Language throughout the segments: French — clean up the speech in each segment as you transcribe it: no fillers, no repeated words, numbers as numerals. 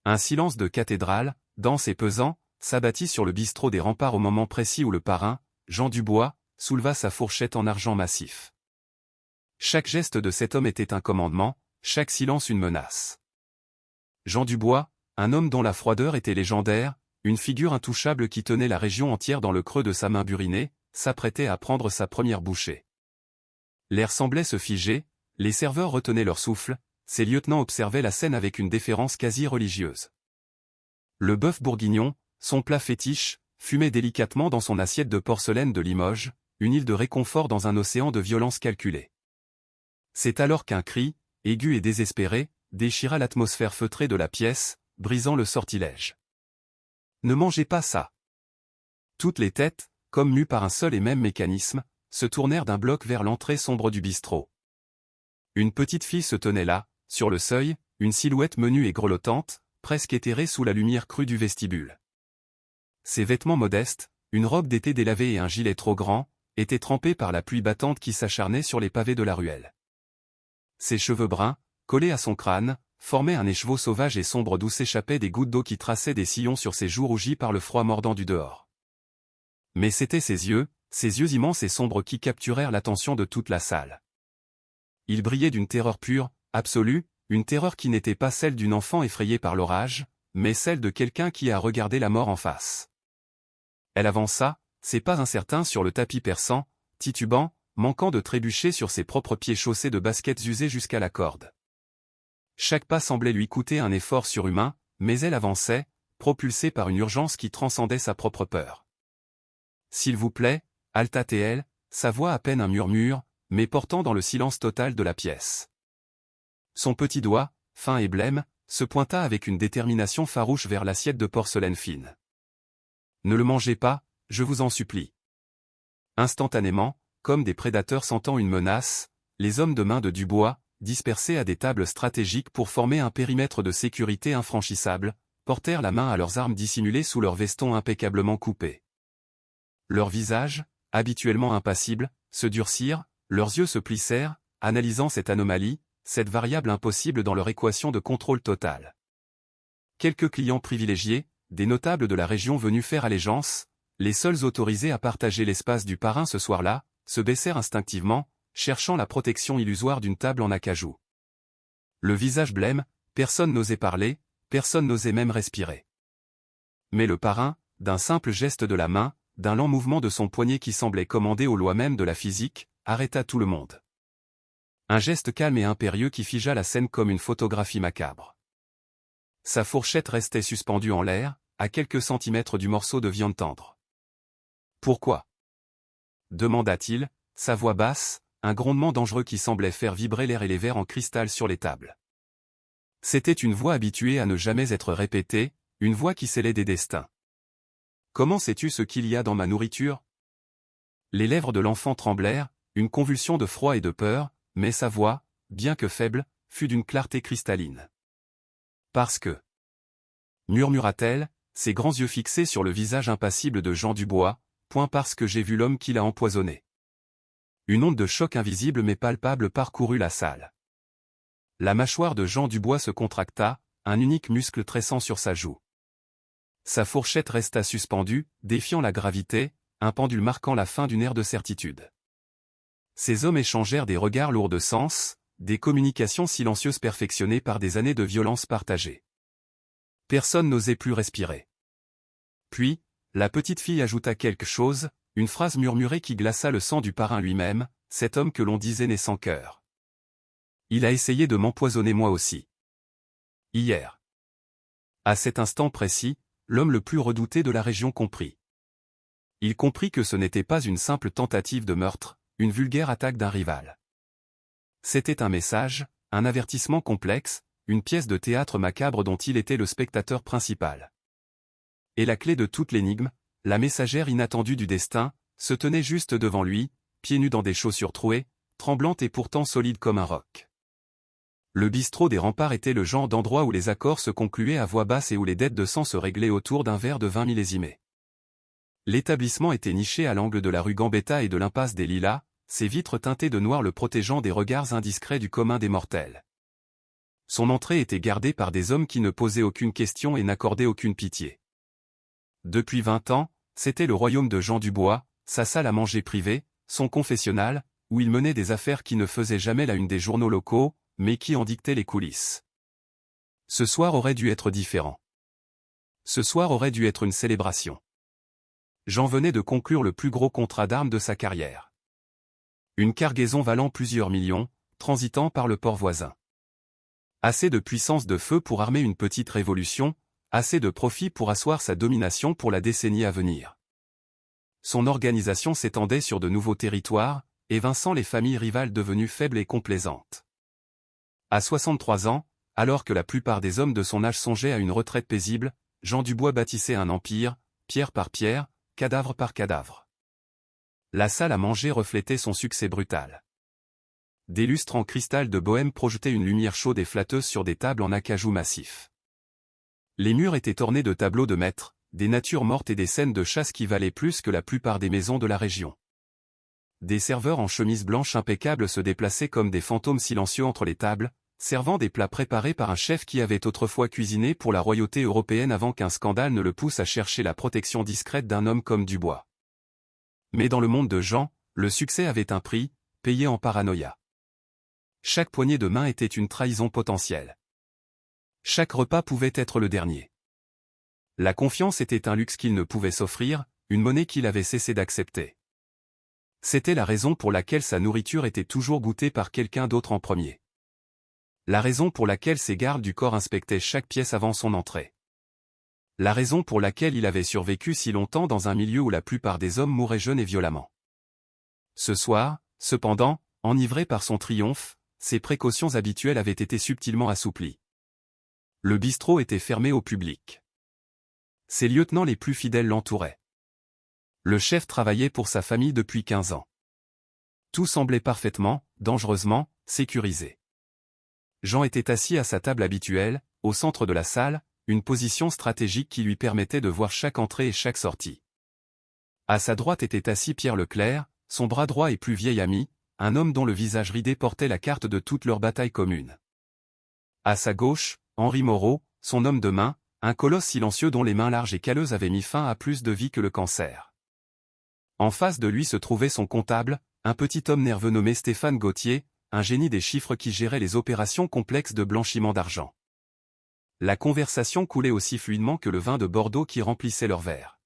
Un silence de cathédrale, dense et pesant, s'abattit sur le bistrot des remparts au moment précis où le parrain, Jean Dubois, souleva sa fourchette en argent massif. Chaque geste de cet homme était un commandement, chaque silence une menace. Jean Dubois, un homme dont la froideur était légendaire, une figure intouchable qui tenait la région entière dans le creux de sa main burinée, s'apprêtait à prendre sa première bouchée. L'air semblait se figer, les serveurs retenaient leur souffle, ses lieutenants observaient la scène avec une déférence quasi religieuse. Le bœuf bourguignon, son plat fétiche, fumait délicatement dans son assiette de porcelaine de Limoges, une île de réconfort dans un océan de violence calculée. C'est alors qu'un cri, aigu et désespéré, déchira l'atmosphère feutrée de la pièce, brisant le sortilège. Ne mangez pas ça. Toutes les têtes, comme mues par un seul et même mécanisme, se tournèrent d'un bloc vers l'entrée sombre du bistrot. Une petite fille se tenait là, sur le seuil, une silhouette menue et grelottante, presque éthérée sous la lumière crue du vestibule. Ses vêtements modestes, une robe d'été délavée et un gilet trop grand, étaient trempés par la pluie battante qui s'acharnait sur les pavés de la ruelle. Ses cheveux bruns, collés à son crâne, formaient un écheveau sauvage et sombre d'où s'échappaient des gouttes d'eau qui traçaient des sillons sur ses joues rougies par le froid mordant du dehors. Mais c'étaient ses yeux immenses et sombres qui capturèrent l'attention de toute la salle. Ils brillaient d'une terreur pure, absolue, une terreur qui n'était pas celle d'une enfant effrayée par l'orage, mais celle de quelqu'un qui a regardé la mort en face. Elle avança, ses pas incertains sur le tapis perçant, titubant, manquant de trébucher sur ses propres pieds chaussés de baskets usées jusqu'à la corde. Chaque pas semblait lui coûter un effort surhumain, mais elle avançait, propulsée par une urgence qui transcendait sa propre peur. « S'il vous plaît » halta-t-elle, sa voix à peine un murmure, mais portant dans le silence total de la pièce. Son petit doigt, fin et blême, se pointa avec une détermination farouche vers l'assiette de porcelaine fine. « Ne le mangez pas, je vous en supplie. » Instantanément, comme des prédateurs sentant une menace, les hommes de main de Dubois, dispersés à des tables stratégiques pour former un périmètre de sécurité infranchissable, portèrent la main à leurs armes dissimulées sous leurs vestons impeccablement coupés. Leurs visages, habituellement impassibles, se durcirent, leurs yeux se plissèrent, analysant cette anomalie, cette variable impossible dans leur équation de contrôle total. Quelques clients privilégiés, des notables de la région venus faire allégeance, les seuls autorisés à partager l'espace du parrain ce soir-là, se baissèrent instinctivement, cherchant la protection illusoire d'une table en acajou. Le visage blême, personne n'osait parler, personne n'osait même respirer. Mais le parrain, d'un simple geste de la main, d'un lent mouvement de son poignet qui semblait commandé aux lois mêmes de la physique, arrêta tout le monde. Un geste calme et impérieux qui figea la scène comme une photographie macabre. Sa fourchette restait suspendue en l'air, à quelques centimètres du morceau de viande tendre. « Pourquoi » demanda-t-il, sa voix basse, un grondement dangereux qui semblait faire vibrer l'air et les verres en cristal sur les tables. C'était une voix habituée à ne jamais être répétée, une voix qui scellait des destins. « Comment sais-tu ce qu'il y a dans ma nourriture » Les lèvres de l'enfant tremblèrent, une convulsion de froid et de peur, mais sa voix, bien que faible, fut d'une clarté cristalline. « Parce que... » murmura-t-elle, ses grands yeux fixés sur le visage impassible de Jean Dubois, point parce que j'ai vu l'homme qui l'a empoisonné. Une onde de choc invisible mais palpable parcourut la salle. La mâchoire de Jean Dubois se contracta, un unique muscle tressant sur sa joue. Sa fourchette resta suspendue, défiant la gravité, un pendule marquant la fin d'une ère de certitude. Ces hommes échangèrent des regards lourds de sens, des communications silencieuses perfectionnées par des années de violence partagée. Personne n'osait plus respirer. Puis, la petite fille ajouta quelque chose, une phrase murmurée qui glaça le sang du parrain lui-même, cet homme que l'on disait né sans cœur. Il a essayé de m'empoisonner moi aussi. Hier. À cet instant précis, l'homme le plus redouté de la région comprit. Il comprit que ce n'était pas une simple tentative de meurtre, une vulgaire attaque d'un rival. C'était un message, un avertissement complexe, une pièce de théâtre macabre dont il était le spectateur principal. Et la clé de toute l'énigme, la messagère inattendue du destin, se tenait juste devant lui, pieds nus dans des chaussures trouées, tremblante et pourtant solide comme un roc. Le bistrot des remparts était le genre d'endroit où les accords se concluaient à voix basse et où les dettes de sang se réglaient autour d'un verre de vin millésimé. L'établissement était niché à l'angle de la rue Gambetta et de l'impasse des Lilas, ses vitres teintées de noir le protégeant des regards indiscrets du commun des mortels. Son entrée était gardée par des hommes qui ne posaient aucune question et n'accordaient aucune pitié. Depuis 20 ans, c'était le royaume de Jean Dubois, sa salle à manger privée, son confessionnal, où il menait des affaires qui ne faisaient jamais la une des journaux locaux, mais qui en dictaient les coulisses. Ce soir aurait dû être différent. Ce soir aurait dû être une célébration. Jean venait de conclure le plus gros contrat d'armes de sa carrière. Une cargaison valant plusieurs millions, transitant par le port voisin. Assez de puissance de feu pour armer une petite révolution, assez de profit pour asseoir sa domination pour la décennie à venir. Son organisation s'étendait sur de nouveaux territoires, évinçant les familles rivales devenues faibles et complaisantes. À 63 ans, alors que la plupart des hommes de son âge songeaient à une retraite paisible, Jean Dubois bâtissait un empire, pierre par pierre, cadavre par cadavre. La salle à manger reflétait son succès brutal. Des lustres en cristal de Bohême projetaient une lumière chaude et flatteuse sur des tables en acajou massif. Les murs étaient ornés de tableaux de maîtres, des natures mortes et des scènes de chasse qui valaient plus que la plupart des maisons de la région. Des serveurs en chemise blanche impeccable se déplaçaient comme des fantômes silencieux entre les tables, servant des plats préparés par un chef qui avait autrefois cuisiné pour la royauté européenne avant qu'un scandale ne le pousse à chercher la protection discrète d'un homme comme Dubois. Mais dans le monde de Jean, le succès avait un prix, payé en paranoïa. Chaque poignée de main était une trahison potentielle. Chaque repas pouvait être le dernier. La confiance était un luxe qu'il ne pouvait s'offrir, une monnaie qu'il avait cessé d'accepter. C'était la raison pour laquelle sa nourriture était toujours goûtée par quelqu'un d'autre en premier. La raison pour laquelle ses gardes du corps inspectaient chaque pièce avant son entrée. La raison pour laquelle il avait survécu si longtemps dans un milieu où la plupart des hommes mouraient jeunes et violemment. Ce soir, cependant, enivré par son triomphe, ses précautions habituelles avaient été subtilement assouplies. Le bistrot était fermé au public. Ses lieutenants les plus fidèles l'entouraient. Le chef travaillait pour sa famille depuis 15 ans. Tout semblait parfaitement, dangereusement, sécurisé. Jean était assis à sa table habituelle, au centre de la salle, une position stratégique qui lui permettait de voir chaque entrée et chaque sortie. À sa droite était assis Pierre Leclerc, son bras droit et plus vieil ami, un homme dont le visage ridé portait la carte de toute leur bataille commune. À sa gauche, Henri Moreau, son homme de main, un colosse silencieux dont les mains larges et calleuses avaient mis fin à plus de vie que le cancer. En face de lui se trouvait son comptable, un petit homme nerveux nommé Stéphane Gauthier, un génie des chiffres qui gérait les opérations complexes de blanchiment d'argent. La conversation coulait aussi fluidement que le vin de Bordeaux qui remplissait leurs verres.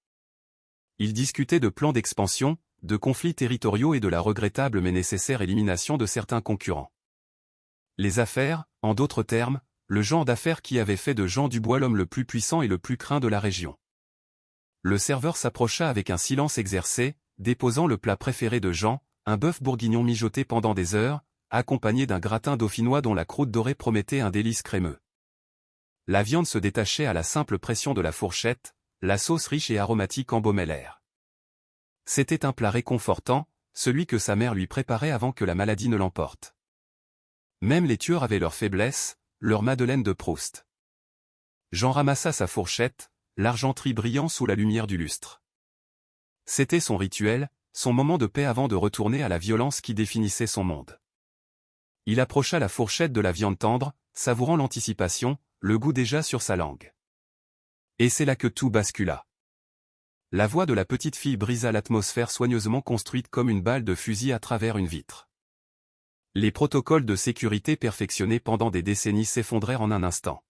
Ils discutaient de plans d'expansion, de conflits territoriaux et de la regrettable mais nécessaire élimination de certains concurrents. Les affaires, en d'autres termes, le genre d'affaires qui avait fait de Jean Dubois l'homme le plus puissant et le plus craint de la région. Le serveur s'approcha avec un silence exercé, déposant le plat préféré de Jean, un bœuf bourguignon mijoté pendant des heures, accompagné d'un gratin dauphinois dont la croûte dorée promettait un délice crémeux. La viande se détachait à la simple pression de la fourchette, la sauce riche et aromatique embaumait l'air. C'était un plat réconfortant, celui que sa mère lui préparait avant que la maladie ne l'emporte. Même les tueurs avaient leur faiblesse, leur Madeleine de Proust. Jean ramassa sa fourchette, l'argenterie brillant sous la lumière du lustre. C'était son rituel, son moment de paix avant de retourner à la violence qui définissait son monde. Il approcha la fourchette de la viande tendre, savourant l'anticipation, le goût déjà sur sa langue. Et c'est là que tout bascula. La voix de la petite fille brisa l'atmosphère soigneusement construite comme une balle de fusil à travers une vitre. Les protocoles de sécurité perfectionnés pendant des décennies s'effondrèrent en un instant.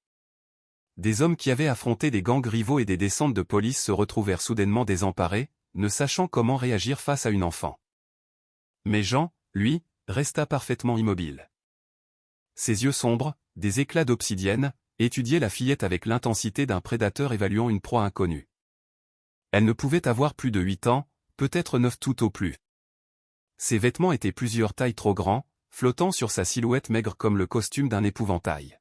Des hommes qui avaient affronté des gangs rivaux et des descentes de police se retrouvèrent soudainement désemparés, ne sachant comment réagir face à une enfant. Mais Jean, lui, resta parfaitement immobile. Ses yeux sombres, des éclats d'obsidienne, étudiaient la fillette avec l'intensité d'un prédateur évaluant une proie inconnue. Elle ne pouvait avoir plus de 8 ans, peut-être 9 tout au plus. Ses vêtements étaient plusieurs tailles trop grands, flottant sur sa silhouette maigre comme le costume d'un épouvantail.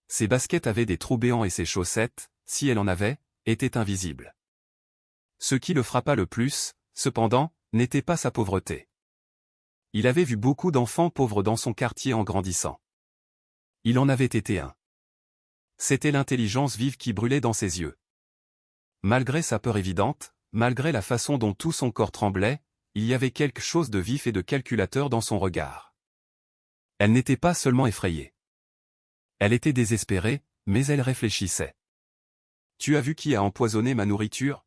Ses baskets avaient des trous béants et ses chaussettes, si elle en avait, étaient invisibles. Ce qui le frappa le plus, cependant, n'était pas sa pauvreté. Il avait vu beaucoup d'enfants pauvres dans son quartier en grandissant. Il en avait été un. C'était l'intelligence vive qui brûlait dans ses yeux. Malgré sa peur évidente, malgré la façon dont tout son corps tremblait, il y avait quelque chose de vif et de calculateur dans son regard. Elle n'était pas seulement effrayée. Elle était désespérée, mais elle réfléchissait. Tu as vu qui a empoisonné ma nourriture?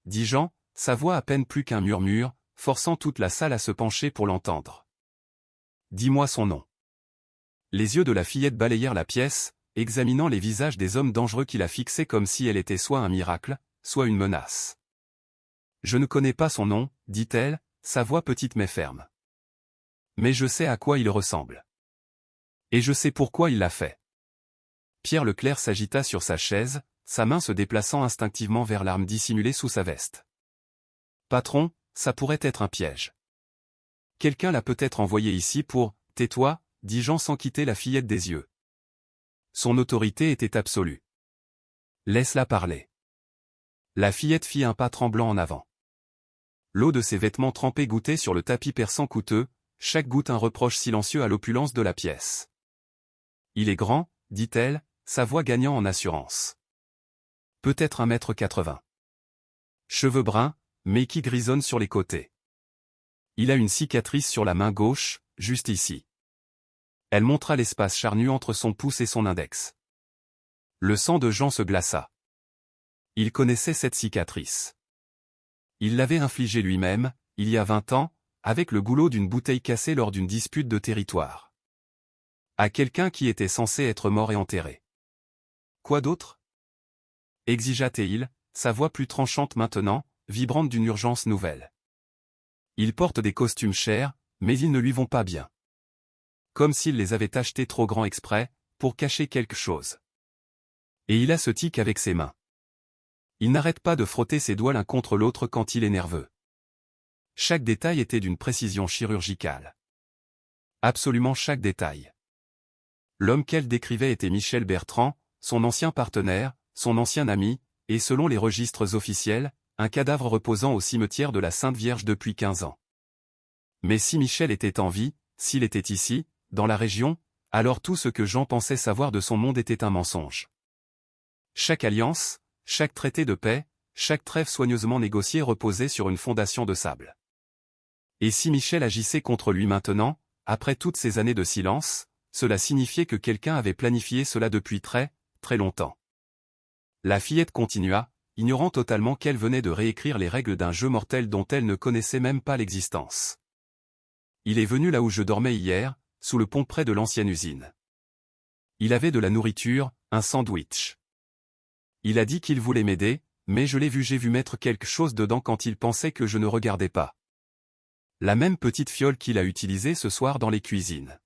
Dit Jean, sa voix à peine plus qu'un murmure, forçant toute la salle à se pencher pour l'entendre. Dis-moi son nom. Les yeux de la fillette balayèrent la pièce, examinant les visages des hommes dangereux qui la fixaient comme si elle était soit un miracle, soit une menace. Je ne connais pas son nom, dit-elle, sa voix petite mais ferme. Mais je sais à quoi il ressemble. Et je sais pourquoi il l'a fait. Pierre Leclerc s'agita sur sa chaise, sa main se déplaçant instinctivement vers l'arme dissimulée sous sa veste. Patron, ça pourrait être un piège. Quelqu'un l'a peut-être envoyé ici pour « Tais-toi », dit Jean sans quitter la fillette des yeux. Son autorité était absolue. Laisse-la parler. La fillette fit un pas tremblant en avant. L'eau de ses vêtements trempés gouttait sur le tapis perçant coûteux, chaque goutte un reproche silencieux à l'opulence de la pièce. Il est grand, dit-elle, sa voix gagnant en assurance. Peut-être 1,80 m. Cheveux bruns, mais qui grisonnent sur les côtés. Il a une cicatrice sur la main gauche, juste ici. Elle montra l'espace charnu entre son pouce et son index. Le sang de Jean se glaça. Il connaissait cette cicatrice. Il l'avait infligée lui-même, il y a 20 ans, avec le goulot d'une bouteille cassée lors d'une dispute de territoire. À quelqu'un qui était censé être mort et enterré. Quoi d'autre? Exigea-t-il, sa voix plus tranchante maintenant, vibrante d'une urgence nouvelle. Il porte des costumes chers, mais ils ne lui vont pas bien. Comme s'il les avait achetés trop grands exprès, pour cacher quelque chose. Et il a ce tic avec ses mains. Il n'arrête pas de frotter ses doigts l'un contre l'autre quand il est nerveux. Chaque détail était d'une précision chirurgicale. Absolument chaque détail. L'homme qu'elle décrivait était Michel Bertrand, son ancien partenaire, son ancien ami, et selon les registres officiels, un cadavre reposant au cimetière de la Sainte Vierge depuis 15 ans. Mais si Michel était en vie, s'il était ici, dans la région, alors tout ce que Jean pensait savoir de son monde était un mensonge. Chaque alliance, chaque traité de paix, chaque trêve soigneusement négociée reposait sur une fondation de sable. Et si Michel agissait contre lui maintenant, après toutes ces années de silence, cela signifiait que quelqu'un avait planifié cela depuis très, très longtemps. La fillette continua, ignorant totalement qu'elle venait de réécrire les règles d'un jeu mortel dont elle ne connaissait même pas l'existence. Il est venu là où je dormais hier, sous le pont près de l'ancienne usine. Il avait de la nourriture, un sandwich. Il a dit qu'il voulait m'aider, mais j'ai vu mettre quelque chose dedans quand il pensait que je ne regardais pas. La même petite fiole qu'il a utilisée ce soir dans les cuisines.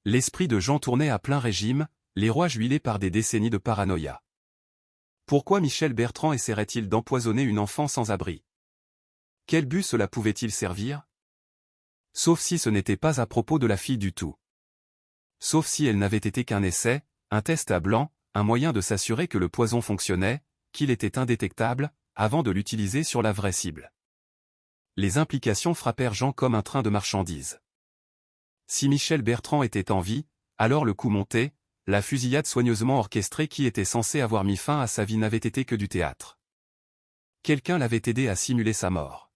L'esprit de Jean tournait à plein régime, les rouages huilés par des décennies de paranoïa. Pourquoi Michel Bertrand essaierait-il d'empoisonner une enfant sans abri? Quel but cela pouvait-il servir? Sauf si ce n'était pas à propos de la fille du tout. Sauf si elle n'avait été qu'un essai, un test à blanc, un moyen de s'assurer que le poison fonctionnait, qu'il était indétectable, avant de l'utiliser sur la vraie cible. Les implications frappèrent Jean comme un train de marchandises. Si Michel Bertrand était en vie, alors le coup montait, la fusillade soigneusement orchestrée qui était censée avoir mis fin à sa vie n'avait été que du théâtre. Quelqu'un l'avait aidé à simuler sa mort.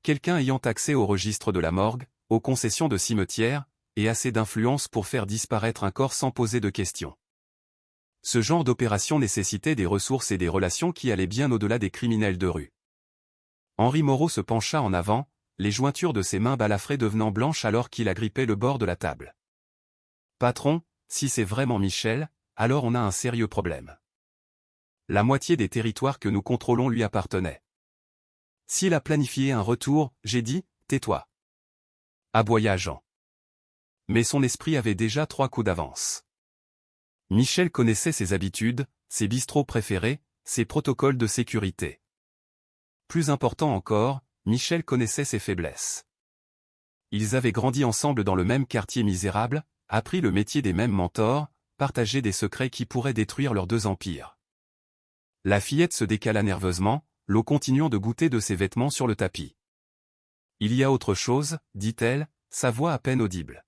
Quelqu'un ayant accès au registre de la morgue, aux concessions de cimetières, et assez d'influence pour faire disparaître un corps sans poser de questions. Ce genre d'opération nécessitait des ressources et des relations qui allaient bien au-delà des criminels de rue. Henri Moreau se pencha en avant, les jointures de ses mains balafrées devenant blanches alors qu'il agrippait le bord de la table. Patron, si c'est vraiment Michel, alors on a un sérieux problème. La moitié des territoires que nous contrôlons lui appartenait. S'il a planifié un retour, j'ai dit, tais-toi. Aboya Jean. Mais son esprit avait déjà 3 coups d'avance. Michel connaissait ses habitudes, ses bistrots préférés, ses protocoles de sécurité. Plus important encore, Michel connaissait ses faiblesses. Ils avaient grandi ensemble dans le même quartier misérable, appris le métier des mêmes mentors, partagé des secrets qui pourraient détruire leurs 2 empires. La fillette se décala nerveusement, l'eau continuant de goûter de ses vêtements sur le tapis. Il y a autre chose, dit-elle, sa voix à peine audible.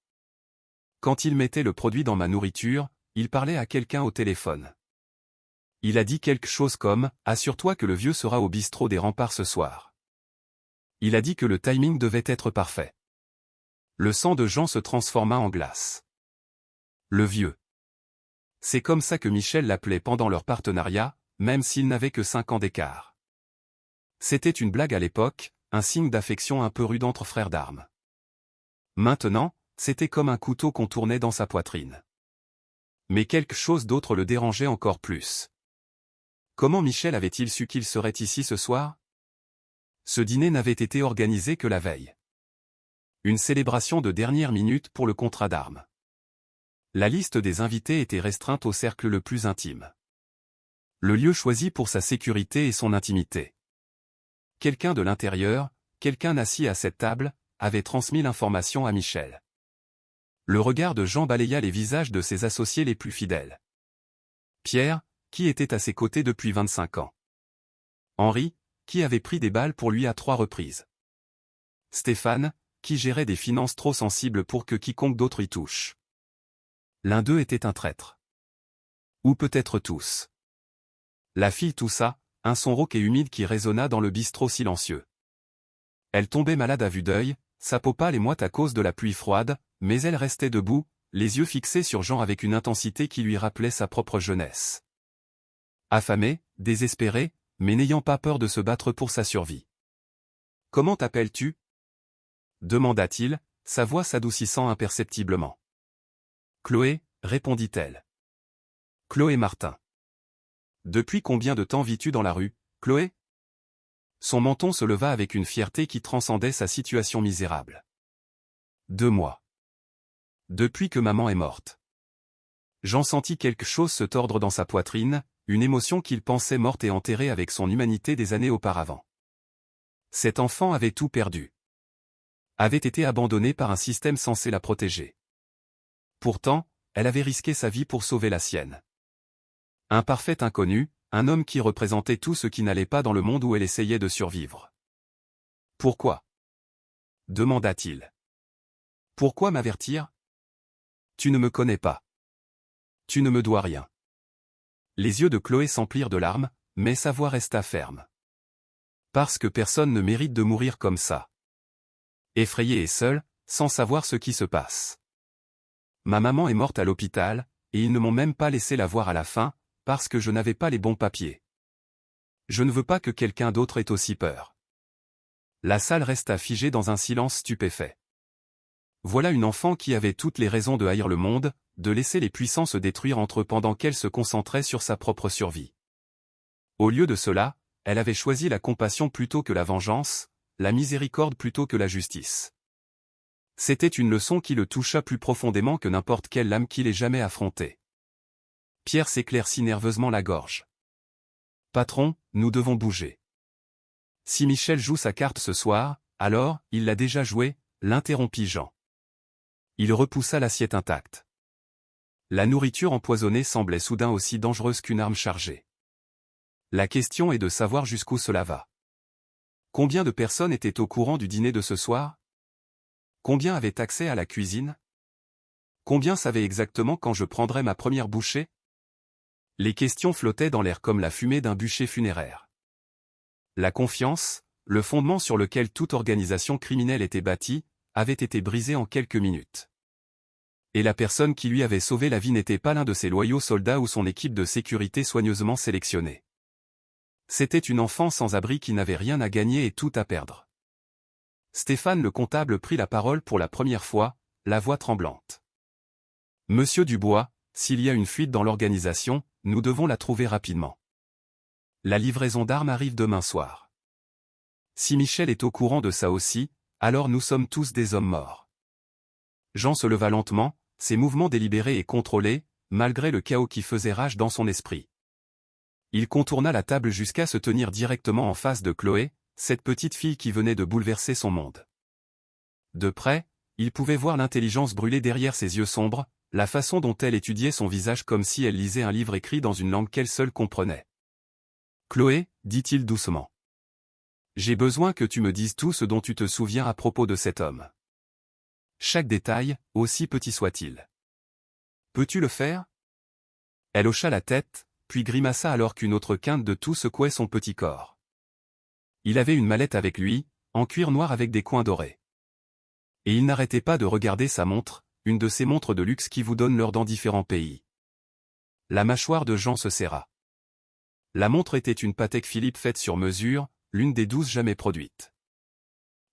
Quand il mettait le produit dans ma nourriture, il parlait à quelqu'un au téléphone. Il a dit quelque chose comme « Assure-toi que le vieux sera au bistrot des Remparts ce soir ». Il a dit que le timing devait être parfait. Le sang de Jean se transforma en glace. Le vieux. C'est comme ça que Michel l'appelait pendant leur partenariat, même s'ils n'avaient que 5 ans d'écart. C'était une blague à l'époque, un signe d'affection un peu rude entre frères d'armes. Maintenant, c'était comme un couteau qu'on tournait dans sa poitrine. Mais quelque chose d'autre le dérangeait encore plus. Comment Michel avait-il su qu'il serait ici ce soir? Ce dîner n'avait été organisé que la veille. Une célébration de dernière minute pour le contrat d'armes. La liste des invités était restreinte au cercle le plus intime. Le lieu choisi pour sa sécurité et son intimité. Quelqu'un de l'intérieur, quelqu'un assis à cette table, avait transmis l'information à Michel. Le regard de Jean balaya les visages de ses associés les plus fidèles. Pierre, qui était à ses côtés depuis 25 ans. Henri, qui avait pris des balles pour lui à 3 reprises. Stéphane, qui gérait des finances trop sensibles pour que quiconque d'autre y touche. L'un d'eux était un traître. Ou peut-être tous. La fille toussa, un son rauque et humide qui résonna dans le bistrot silencieux. Elle tombait malade à vue d'œil, sa peau pâle et moite à cause de la pluie froide, mais elle restait debout, les yeux fixés sur Jean avec une intensité qui lui rappelait sa propre jeunesse. Affamée, désespérée, mais n'ayant pas peur de se battre pour sa survie. « Comment t'appelles-tu » demanda-t-il, sa voix s'adoucissant imperceptiblement. « Chloé, répondit-elle. Chloé Martin. Depuis combien de temps vis-tu dans la rue, Chloé ? Son menton se leva avec une fierté qui transcendait sa situation misérable. 2 mois. Depuis que maman est morte. Jean sentit quelque chose se tordre dans sa poitrine, une émotion qu'il pensait morte et enterrée avec son humanité des années auparavant. Cet enfant avait tout perdu. Avait été abandonnée par un système censé la protéger. Pourtant, elle avait risqué sa vie pour sauver la sienne. Un parfait inconnu, un homme qui représentait tout ce qui n'allait pas dans le monde où elle essayait de survivre. « Pourquoi » demanda-t-il. « Pourquoi m'avertir ? Tu ne me connais pas. Tu ne me dois rien. » Les yeux de Chloé s'emplirent de larmes, mais sa voix resta ferme. « Parce que personne ne mérite de mourir comme ça. Effrayée et seule, sans savoir ce qui se passe. Ma maman est morte à l'hôpital, et ils ne m'ont même pas laissé la voir à la fin, parce que je n'avais pas les bons papiers. Je ne veux pas que quelqu'un d'autre ait aussi peur. » La salle resta figée dans un silence stupéfait. Voilà une enfant qui avait toutes les raisons de haïr le monde, de laisser les puissants se détruire entre eux pendant qu'elle se concentrait sur sa propre survie. Au lieu de cela, elle avait choisi la compassion plutôt que la vengeance, la miséricorde plutôt que la justice. C'était une leçon qui le toucha plus profondément que n'importe quelle lame qu'il ait jamais affrontée. Pierre s'éclaircit nerveusement la gorge. « Patron, nous devons bouger. » Si Michel joue sa carte ce soir, alors, il l'a déjà jouée, l'interrompit Jean. Il repoussa l'assiette intacte. La nourriture empoisonnée semblait soudain aussi dangereuse qu'une arme chargée. La question est de savoir jusqu'où cela va. Combien de personnes étaient au courant du dîner de ce soir ? Combien avaient accès à la cuisine ? Combien savaient exactement quand je prendrais ma première bouchée ? Les questions flottaient dans l'air comme la fumée d'un bûcher funéraire. La confiance, le fondement sur lequel toute organisation criminelle était bâtie, avait été brisé en quelques minutes. Et la personne qui lui avait sauvé la vie n'était pas l'un de ses loyaux soldats ou son équipe de sécurité soigneusement sélectionnée. C'était une enfant sans abri qui n'avait rien à gagner et tout à perdre. Stéphane le comptable prit la parole pour la première fois, la voix tremblante. « Monsieur Dubois, s'il y a une fuite dans l'organisation, nous devons la trouver rapidement. La livraison d'armes arrive demain soir. Si Michel est au courant de ça aussi, alors nous sommes tous des hommes morts. » Jean se leva lentement, ses mouvements délibérés et contrôlés, malgré le chaos qui faisait rage dans son esprit. Il contourna la table jusqu'à se tenir directement en face de Chloé, cette petite fille qui venait de bouleverser son monde. De près, il pouvait voir l'intelligence brûler derrière ses yeux sombres, la façon dont elle étudiait son visage comme si elle lisait un livre écrit dans une langue qu'elle seule comprenait. « Chloé, dit-il doucement. J'ai besoin que tu me dises tout ce dont tu te souviens à propos de cet homme. Chaque détail, aussi petit soit-il. Peux-tu le faire ? » Elle hocha la tête, puis grimaça alors qu'une autre quinte de tout secouait son petit corps. Il avait une mallette avec lui, en cuir noir avec des coins dorés. Et il n'arrêtait pas de regarder sa montre, une de ces montres de luxe qui vous donnent l'heure dans différents pays. La mâchoire de Jean se serra. La montre était une Patek Philippe faite sur mesure, l'une des 12 jamais produites.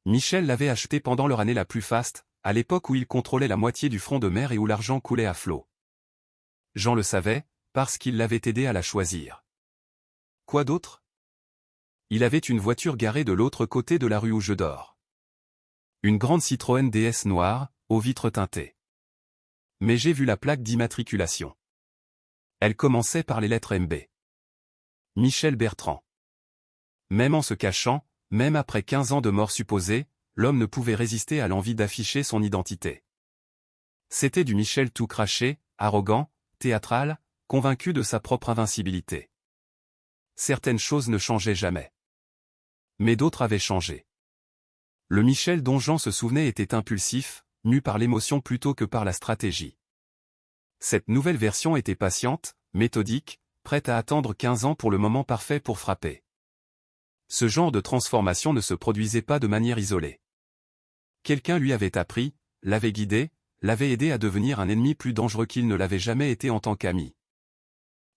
Michel l'avait achetée pendant leur année la plus faste, à l'époque où il contrôlait la moitié du front de mer et où l'argent coulait à flot. Jean le savait, parce qu'il l'avait aidé à la choisir. Quoi d'autre? Il avait une voiture garée de l'autre côté de la rue au Jeu d'Or. Une grande Citroën DS noire, aux vitres teintées. Mais j'ai vu la plaque d'immatriculation. Elle commençait par les lettres MB. Michel Bertrand. Même en se cachant, même après 15 ans de mort supposée, l'homme ne pouvait résister à l'envie d'afficher son identité. C'était du Michel tout craché, arrogant, théâtral, convaincu de sa propre invincibilité. Certaines choses ne changeaient jamais. Mais d'autres avaient changé. Le Michel dont Jean se souvenait était impulsif, mu par l'émotion plutôt que par la stratégie. Cette nouvelle version était patiente, méthodique, prête à attendre 15 ans pour le moment parfait pour frapper. Ce genre de transformation ne se produisait pas de manière isolée. Quelqu'un lui avait appris, l'avait guidé, l'avait aidé à devenir un ennemi plus dangereux qu'il ne l'avait jamais été en tant qu'ami.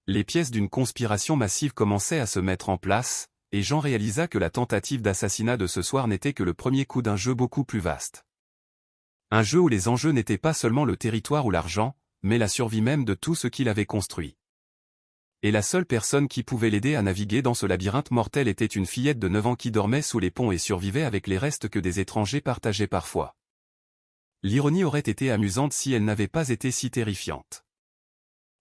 Les pièces d'une conspiration massive commençaient à se mettre en place, et Jean réalisa que la tentative d'assassinat de ce soir n'était que le premier coup d'un jeu beaucoup plus vaste. Un jeu où les enjeux n'étaient pas seulement le territoire ou l'argent, mais la survie même de tout ce qu'il avait construit. Et la seule personne qui pouvait l'aider à naviguer dans ce labyrinthe mortel était une fillette de 9 ans qui dormait sous les ponts et survivait avec les restes que des étrangers partageaient parfois. L'ironie aurait été amusante si elle n'avait pas été si terrifiante.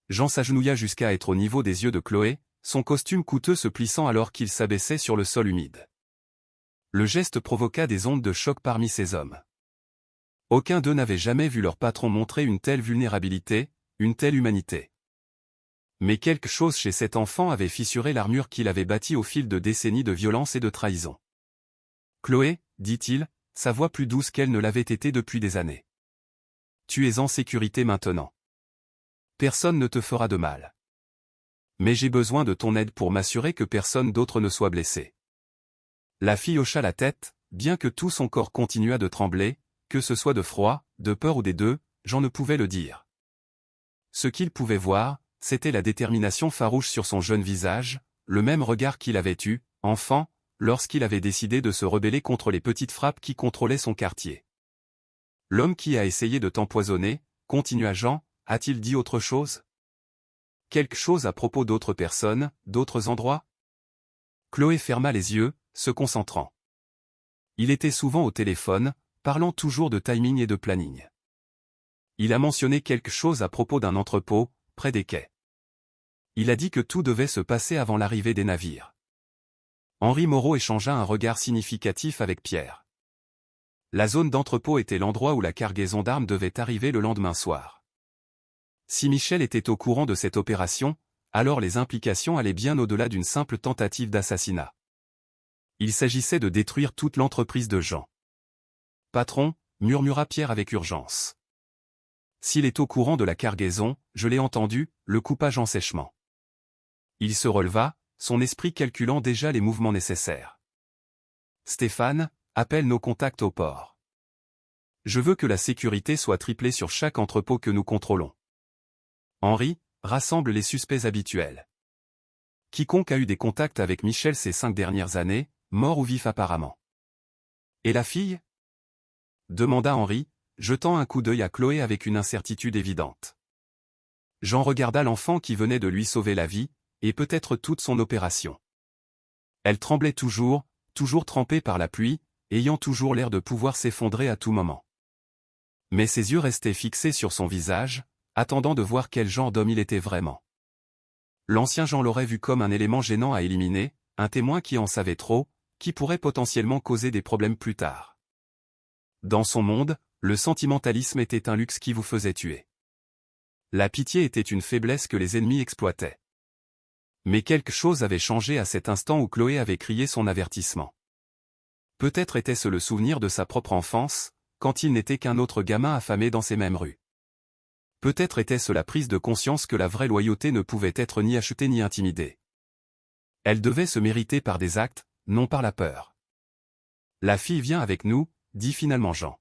Jean s'agenouilla jusqu'à être au niveau des yeux de Chloé, son costume coûteux se plissant alors qu'il s'abaissait sur le sol humide. Le geste provoqua des ondes de choc parmi ces hommes. Aucun d'eux n'avait jamais vu leur patron montrer une telle vulnérabilité, une telle humanité. Mais quelque chose chez cet enfant avait fissuré l'armure qu'il avait bâtie au fil de décennies de violence et de trahison. « Chloé, dit-il, sa voix plus douce qu'elle ne l'avait été depuis des années. Tu es en sécurité maintenant. Personne ne te fera de mal. Mais j'ai besoin de ton aide pour m'assurer que personne d'autre ne soit blessé. » La fille hocha la tête, bien que tout son corps continuât de trembler, que ce soit de froid, de peur ou des deux, Jean ne pouvait le dire. Ce qu'il pouvait voir, c'était la détermination farouche sur son jeune visage, le même regard qu'il avait eu, enfant, lorsqu'il avait décidé de se rebeller contre les petites frappes qui contrôlaient son quartier. « L'homme qui a essayé de t'empoisonner, continua Jean, a-t-il dit autre chose? Quelque chose à propos d'autres personnes, d'autres endroits? » Chloé ferma les yeux, se concentrant. Il était souvent au téléphone, parlant toujours de timing et de planning. Il a mentionné quelque chose à propos d'un entrepôt, près des quais. Il a dit que tout devait se passer avant l'arrivée des navires. Henri Moreau échangea un regard significatif avec Pierre. La zone d'entrepôt était l'endroit où la cargaison d'armes devait arriver le lendemain soir. Si Michel était au courant de cette opération, alors les implications allaient bien au-delà d'une simple tentative d'assassinat. Il s'agissait de détruire toute l'entreprise de Jean. « Patron, » murmura Pierre avec urgence. « S'il est au courant de la cargaison, je l'ai entendu, le coupa Jean sèchement. » Il se releva, son esprit calculant déjà les mouvements nécessaires. « Stéphane, appelle nos contacts au port. Je veux que la sécurité soit triplée sur chaque entrepôt que nous contrôlons. Henri, rassemble les suspects habituels. Quiconque a eu des contacts avec Michel ces 5 dernières années, mort ou vif apparemment. »« Et la fille ?» demanda Henri, jetant un coup d'œil à Chloé avec une incertitude évidente. Jean regarda l'enfant qui venait de lui sauver la vie, et peut-être toute son opération. Elle tremblait toujours trempée par la pluie, ayant toujours l'air de pouvoir s'effondrer à tout moment. Mais ses yeux restaient fixés sur son visage, attendant de voir quel genre d'homme il était vraiment. L'ancien Jean l'aurait vu comme un élément gênant à éliminer, un témoin qui en savait trop, qui pourrait potentiellement causer des problèmes plus tard. Dans son monde, le sentimentalisme était un luxe qui vous faisait tuer. La pitié était une faiblesse que les ennemis exploitaient. Mais quelque chose avait changé à cet instant où Chloé avait crié son avertissement. Peut-être était-ce le souvenir de sa propre enfance, quand il n'était qu'un autre gamin affamé dans ces mêmes rues. Peut-être était-ce la prise de conscience que la vraie loyauté ne pouvait être ni achetée ni intimidée. Elle devait se mériter par des actes, non par la peur. « La fille vient avec nous, dit finalement Jean.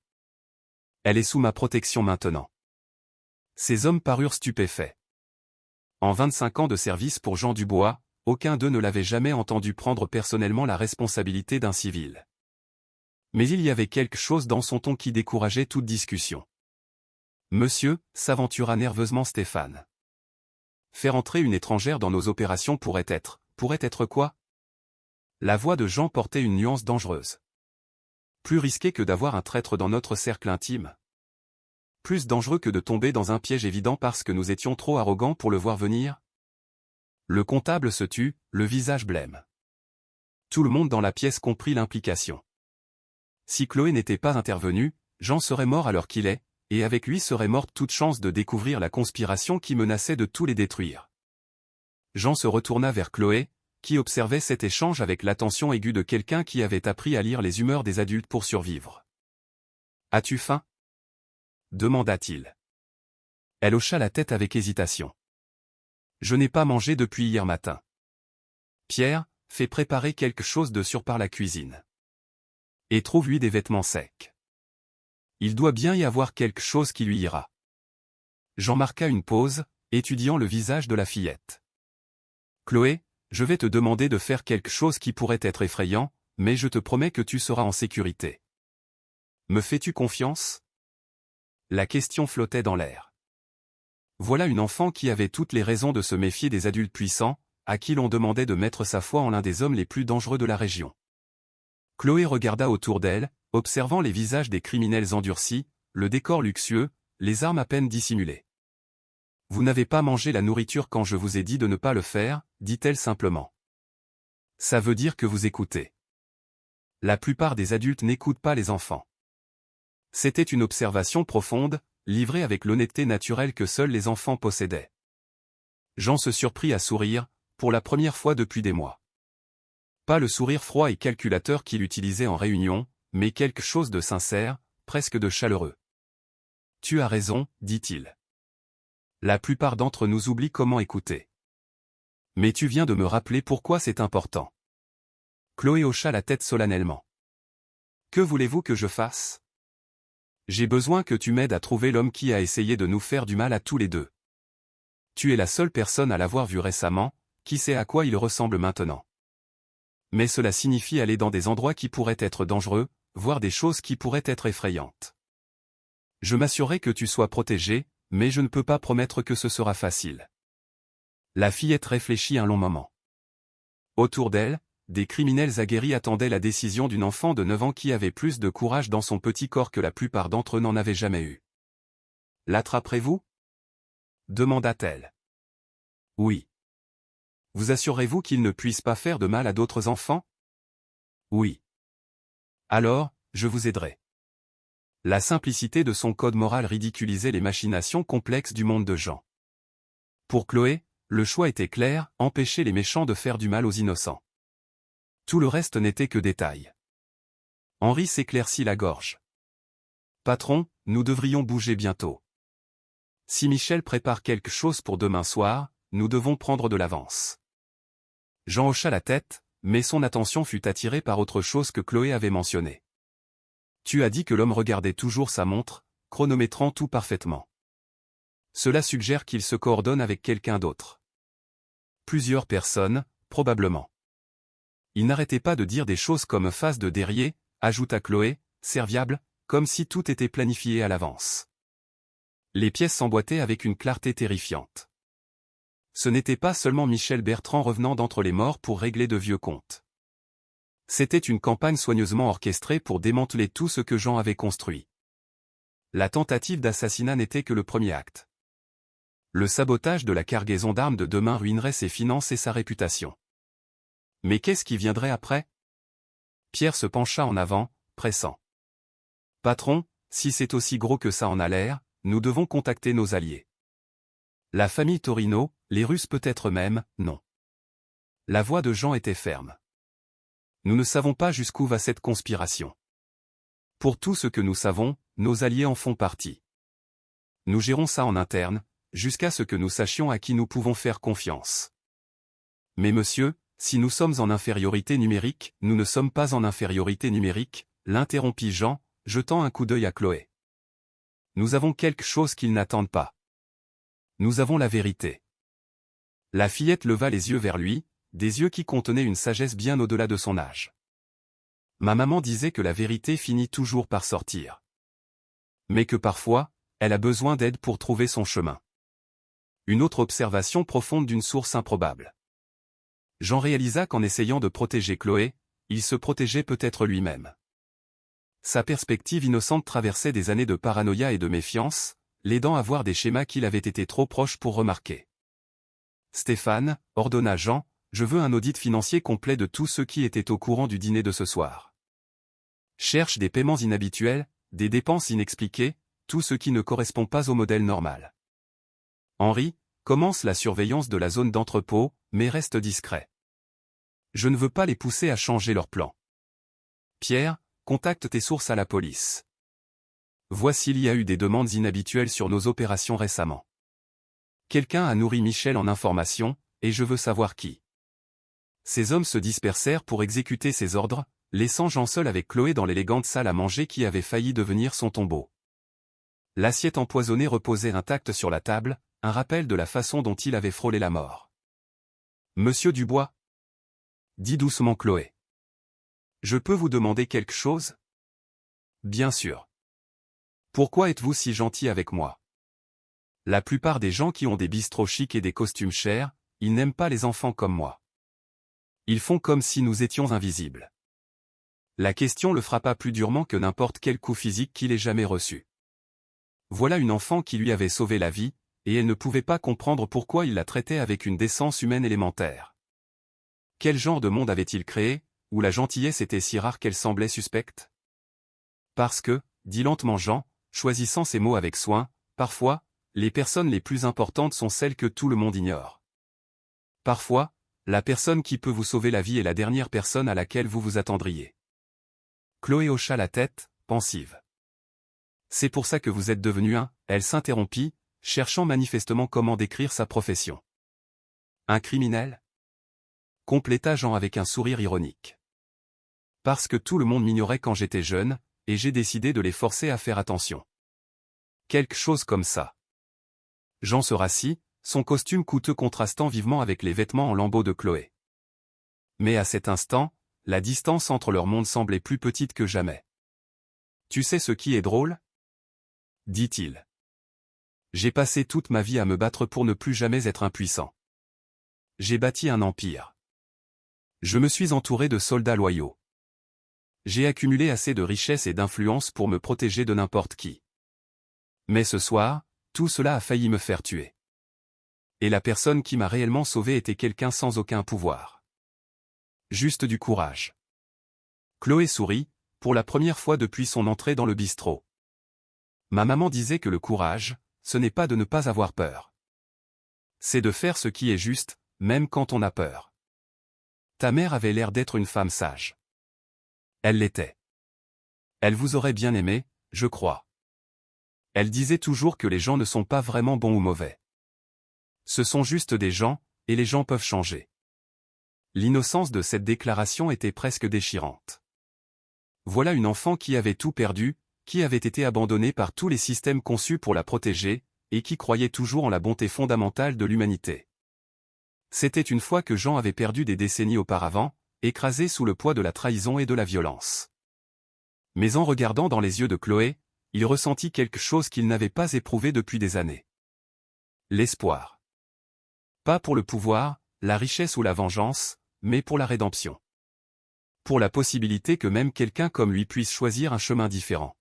Elle est sous ma protection maintenant. Ces hommes parurent stupéfaits. En 25 ans de service pour Jean Dubois, aucun d'eux ne l'avait jamais entendu prendre personnellement la responsabilité d'un civil. Mais il y avait quelque chose dans son ton qui décourageait toute discussion. « Monsieur », s'aventura nerveusement Stéphane. « Faire entrer une étrangère dans nos opérations pourrait être quoi ?» La voix de Jean portait une nuance dangereuse. Plus risqué que d'avoir un traître dans notre cercle intime. Plus dangereux que de tomber dans un piège évident parce que nous étions trop arrogants pour le voir venir. Le comptable se tut, le visage blême. Tout le monde dans la pièce comprit l'implication. Si Chloé n'était pas intervenue, Jean serait mort à l'heure qu'il est, et avec lui serait morte toute chance de découvrir la conspiration qui menaçait de tout les détruire. Jean se retourna vers Chloé, qui observait cet échange avec l'attention aiguë de quelqu'un qui avait appris à lire les humeurs des adultes pour survivre. « As-tu faim » demanda-t-il. Elle hocha la tête avec hésitation. « Je n'ai pas mangé depuis hier matin. » Pierre, fais préparer quelque chose de sûr par la cuisine. Et trouve-lui des vêtements secs. Il doit bien y avoir quelque chose qui lui ira. Jean marqua une pause, étudiant le visage de la fillette. « Chloé, je vais te demander de faire quelque chose qui pourrait être effrayant, mais je te promets que tu seras en sécurité. Me fais-tu confiance ?» La question flottait dans l'air. Voilà une enfant qui avait toutes les raisons de se méfier des adultes puissants, à qui l'on demandait de mettre sa foi en l'un des hommes les plus dangereux de la région. Chloé regarda autour d'elle, observant les visages des criminels endurcis, le décor luxueux, les armes à peine dissimulées. « Vous n'avez pas mangé la nourriture quand je vous ai dit de ne pas le faire, dit-elle simplement. Ça veut dire que vous écoutez. La plupart des adultes n'écoutent pas les enfants. C'était une observation profonde, livrée avec l'honnêteté naturelle que seuls les enfants possédaient. Jean se surprit à sourire, pour la première fois depuis des mois. Pas le sourire froid et calculateur qu'il utilisait en réunion, mais quelque chose de sincère, presque de chaleureux. « Tu as raison, dit-il. La plupart d'entre nous oublient comment écouter. Mais tu viens de me rappeler pourquoi c'est important. » Chloé hocha la tête solennellement. « Que voulez-vous que je fasse ? J'ai besoin que tu m'aides à trouver l'homme qui a essayé de nous faire du mal à tous les deux. Tu es la seule personne à l'avoir vu récemment, qui sait à quoi il ressemble maintenant. Mais cela signifie aller dans des endroits qui pourraient être dangereux, voir des choses qui pourraient être effrayantes. Je m'assurerai que tu sois protégé, mais je ne peux pas promettre que ce sera facile. » La fillette réfléchit un long moment. Autour d'elle, des criminels aguerris attendaient la décision d'une enfant de 9 ans qui avait plus de courage dans son petit corps que la plupart d'entre eux n'en avaient jamais eu. « L'attraperez-vous » demanda-t-elle. « Oui. » Vous assurez-vous qu'il ne puisse pas faire de mal à d'autres enfants ? Oui. Alors, je vous aiderai. La simplicité de son code moral ridiculisait les machinations complexes du monde de Jean. Pour Chloé, le choix était clair, empêcher les méchants de faire du mal aux innocents. Tout le reste n'était que détail. Henri s'éclaircit la gorge. « Patron, nous devrions bouger bientôt. Si Michel prépare quelque chose pour demain soir, nous devons prendre de l'avance. » Jean hocha la tête, mais son attention fut attirée par autre chose que Chloé avait mentionné. « Tu as dit que l'homme regardait toujours sa montre, chronométrant tout parfaitement. Cela suggère qu'il se coordonne avec quelqu'un d'autre. Plusieurs personnes, probablement. » Il n'arrêtait pas de dire des choses comme face de derrière, ajouta Chloé, serviable, comme si tout était planifié à l'avance. Les pièces s'emboîtaient avec une clarté terrifiante. Ce n'était pas seulement Michel Bertrand revenant d'entre les morts pour régler de vieux comptes. C'était une campagne soigneusement orchestrée pour démanteler tout ce que Jean avait construit. La tentative d'assassinat n'était que le premier acte. Le sabotage de la cargaison d'armes de demain ruinerait ses finances et sa réputation. Mais qu'est-ce qui viendrait après ? Pierre se pencha en avant, pressant. « Patron, si c'est aussi gros que ça en a l'air, nous devons contacter nos alliés. La famille Torino, les Russes peut-être même, non. » La voix de Jean était ferme. « Nous ne savons pas jusqu'où va cette conspiration. Pour tout ce que nous savons, nos alliés en font partie. Nous gérons ça en interne, jusqu'à ce que nous sachions à qui nous pouvons faire confiance. Mais monsieur, si nous sommes en infériorité numérique, nous ne sommes pas en infériorité numérique, l'interrompit Jean, jetant un coup d'œil à Chloé. Nous avons quelque chose qu'ils n'attendent pas. Nous avons la vérité. La fillette leva les yeux vers lui, des yeux qui contenaient une sagesse bien au-delà de son âge. Ma maman disait que la vérité finit toujours par sortir. Mais que parfois, elle a besoin d'aide pour trouver son chemin. Une autre observation profonde d'une source improbable. Jean réalisa qu'en essayant de protéger Chloé, il se protégeait peut-être lui-même. Sa perspective innocente traversait des années de paranoïa et de méfiance, l'aidant à voir des schémas qu'il avait été trop proche pour remarquer. Stéphane, ordonna Jean, je veux un audit financier complet de tous ceux qui étaient au courant du dîner de ce soir. Cherche des paiements inhabituels, des dépenses inexpliquées, tout ce qui ne correspond pas au modèle normal. Henri, commence la surveillance de la zone d'entrepôt, mais reste discret. Je ne veux pas les pousser à changer leur plan. Pierre, contacte tes sources à la police. Vois s'il y a eu des demandes inhabituelles sur nos opérations récemment. Quelqu'un a nourri Michel en informations, et je veux savoir qui. Ces hommes se dispersèrent pour exécuter ses ordres, laissant Jean seul avec Chloé dans l'élégante salle à manger qui avait failli devenir son tombeau. L'assiette empoisonnée reposait intacte sur la table, un rappel de la façon dont il avait frôlé la mort. « Monsieur Dubois » dit doucement Chloé. « Je peux vous demander quelque chose ?»« Bien sûr. Pourquoi êtes-vous si gentil avec moi ? La plupart des gens qui ont des bistrots chics et des costumes chers, ils n'aiment pas les enfants comme moi. Ils font comme si nous étions invisibles. » La question le frappa plus durement que n'importe quel coup physique qu'il ait jamais reçu. Voilà une enfant qui lui avait sauvé la vie, et elle ne pouvait pas comprendre pourquoi il la traitait avec une décence humaine élémentaire. Quel genre de monde avait-il créé, où la gentillesse était si rare qu'elle semblait suspecte ? Parce que, dit lentement Jean, choisissant ses mots avec soin, parfois, les personnes les plus importantes sont celles que tout le monde ignore. Parfois, la personne qui peut vous sauver la vie est la dernière personne à laquelle vous vous attendriez. Chloé hocha la tête, pensive. C'est pour ça que vous êtes devenu un, elle s'interrompit, cherchant manifestement comment décrire sa profession. Un criminel ? Compléta Jean avec un sourire ironique. Parce que tout le monde m'ignorait quand j'étais jeune, et j'ai décidé de les forcer à faire attention. Quelque chose comme ça. Jean se rassit, son costume coûteux contrastant vivement avec les vêtements en lambeaux de Chloé. Mais à cet instant, la distance entre leurs mondes semblait plus petite que jamais. Tu sais ce qui est drôle ? Dit-il. J'ai passé toute ma vie à me battre pour ne plus jamais être impuissant. J'ai bâti un empire. Je me suis entouré de soldats loyaux. J'ai accumulé assez de richesses et d'influence pour me protéger de n'importe qui. Mais ce soir, tout cela a failli me faire tuer. Et la personne qui m'a réellement sauvé était quelqu'un sans aucun pouvoir. Juste du courage. Chloé sourit, pour la première fois depuis son entrée dans le bistrot. Ma maman disait que le courage, ce n'est pas de ne pas avoir peur. C'est de faire ce qui est juste, même quand on a peur. Ta mère avait l'air d'être une femme sage. Elle l'était. Elle vous aurait bien aimé, je crois. Elle disait toujours que les gens ne sont pas vraiment bons ou mauvais. Ce sont juste des gens, et les gens peuvent changer. L'innocence de cette déclaration était presque déchirante. Voilà une enfant qui avait tout perdu, qui avait été abandonnée par tous les systèmes conçus pour la protéger, et qui croyait toujours en la bonté fondamentale de l'humanité. C'était une foi que Jean avait perdue des décennies auparavant, écrasée sous le poids de la trahison et de la violence. Mais en regardant dans les yeux de Chloé, il ressentit quelque chose qu'il n'avait pas éprouvé depuis des années. L'espoir. Pas pour le pouvoir, la richesse ou la vengeance, mais pour la rédemption. Pour la possibilité que même quelqu'un comme lui puisse choisir un chemin différent.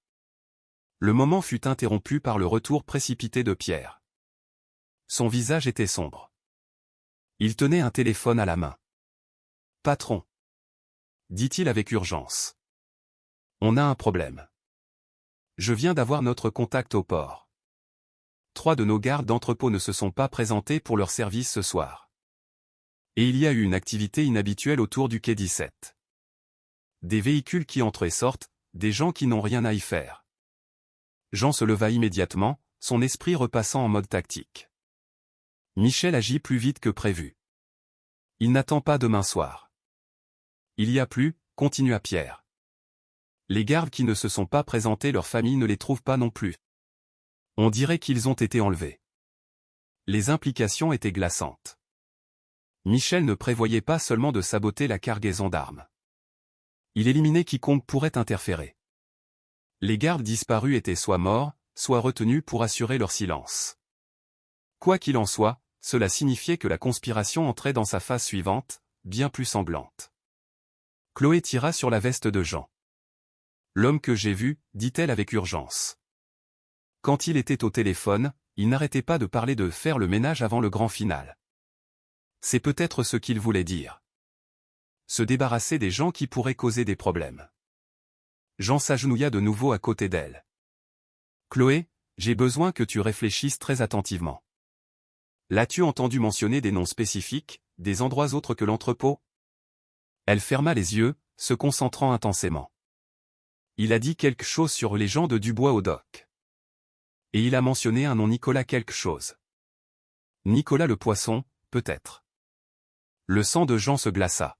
Le moment fut interrompu par le retour précipité de Pierre. Son visage était sombre. Il tenait un téléphone à la main. « Patron » dit-il avec urgence. « On a un problème. Je viens d'avoir notre contact au port. 3 de nos gardes d'entrepôt ne se sont pas présentés pour leur service ce soir. Et il y a eu une activité inhabituelle autour du quai 17. Des véhicules qui entrent et sortent, des gens qui n'ont rien à y faire. » Jean se leva immédiatement, son esprit repassant en mode tactique. Michel agit plus vite que prévu. Il n'attend pas demain soir. Il y a plus, continua Pierre. Les gardes qui ne se sont pas présentés, leur famille ne les trouve pas non plus. On dirait qu'ils ont été enlevés. Les implications étaient glaçantes. Michel ne prévoyait pas seulement de saboter la cargaison d'armes. Il éliminait quiconque pourrait interférer. Les gardes disparus étaient soit morts, soit retenus pour assurer leur silence. Quoi qu'il en soit, cela signifiait que la conspiration entrait dans sa phase suivante, bien plus sanglante. Chloé tira sur la veste de Jean. « L'homme que j'ai vu, dit-elle avec urgence. » Quand il était au téléphone, il n'arrêtait pas de parler de faire le ménage avant le grand final. C'est peut-être ce qu'il voulait dire. Se débarrasser des gens qui pourraient causer des problèmes. Jean s'agenouilla de nouveau à côté d'elle. « Chloé, j'ai besoin que tu réfléchisses très attentivement. L'as-tu entendu mentionner des noms spécifiques, des endroits autres que l'entrepôt ?» Elle ferma les yeux, se concentrant intensément. Il a dit quelque chose sur les gens de Dubois au dock. Et il a mentionné un nom Nicolas quelque chose. Nicolas le poisson, peut-être. Le sang de Jean se glaça.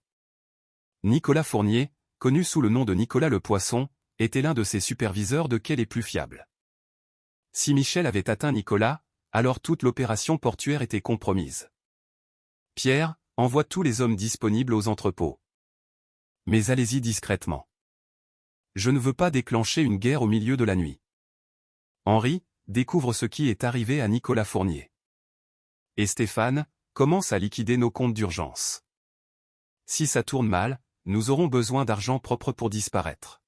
Nicolas Fournier, connu sous le nom de Nicolas le poisson, était l'un de ses superviseurs de quai les plus fiables. Si Michel avait atteint Nicolas, alors toute l'opération portuaire était compromise. Pierre, envoie tous les hommes disponibles aux entrepôts. Mais allez-y discrètement. Je ne veux pas déclencher une guerre au milieu de la nuit. Henri, découvre ce qui est arrivé à Nicolas Fournier. Et Stéphane, commence à liquider nos comptes d'urgence. Si ça tourne mal, nous aurons besoin d'argent propre pour disparaître.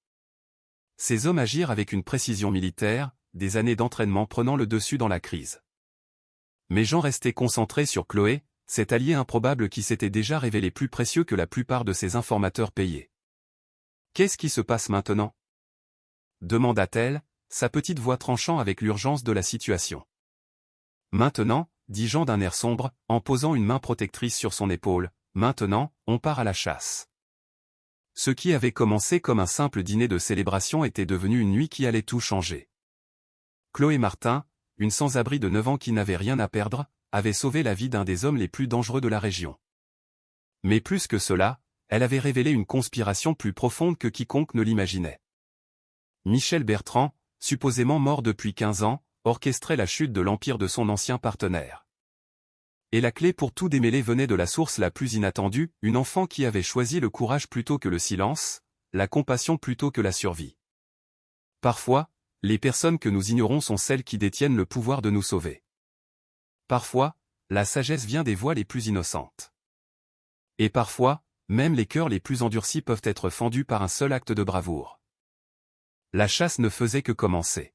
Ces hommes agirent avec une précision militaire, des années d'entraînement prenant le dessus dans la crise. Mais Jean restait concentré sur Chloé, cet allié improbable qui s'était déjà révélé plus précieux que la plupart de ses informateurs payés. « Qu'est-ce qui se passe maintenant ?» demanda-t-elle, sa petite voix tranchant avec l'urgence de la situation. « Maintenant, » dit Jean d'un air sombre, en posant une main protectrice sur son épaule, « maintenant, on part à la chasse. » Ce qui avait commencé comme un simple dîner de célébration était devenu une nuit qui allait tout changer. Chloé Martin, une sans-abri de 9 ans qui n'avait rien à perdre, avait sauvé la vie d'un des hommes les plus dangereux de la région. Mais plus que cela, elle avait révélé une conspiration plus profonde que quiconque ne l'imaginait. Michel Bertrand, supposément mort depuis 15 ans, orchestrait la chute de l'empire de son ancien partenaire. Et la clé pour tout démêler venait de la source la plus inattendue, une enfant qui avait choisi le courage plutôt que le silence, la compassion plutôt que la survie. Parfois, les personnes que nous ignorons sont celles qui détiennent le pouvoir de nous sauver. Parfois, la sagesse vient des voix les plus innocentes. Et parfois, même les cœurs les plus endurcis peuvent être fendus par un seul acte de bravoure. La chasse ne faisait que commencer.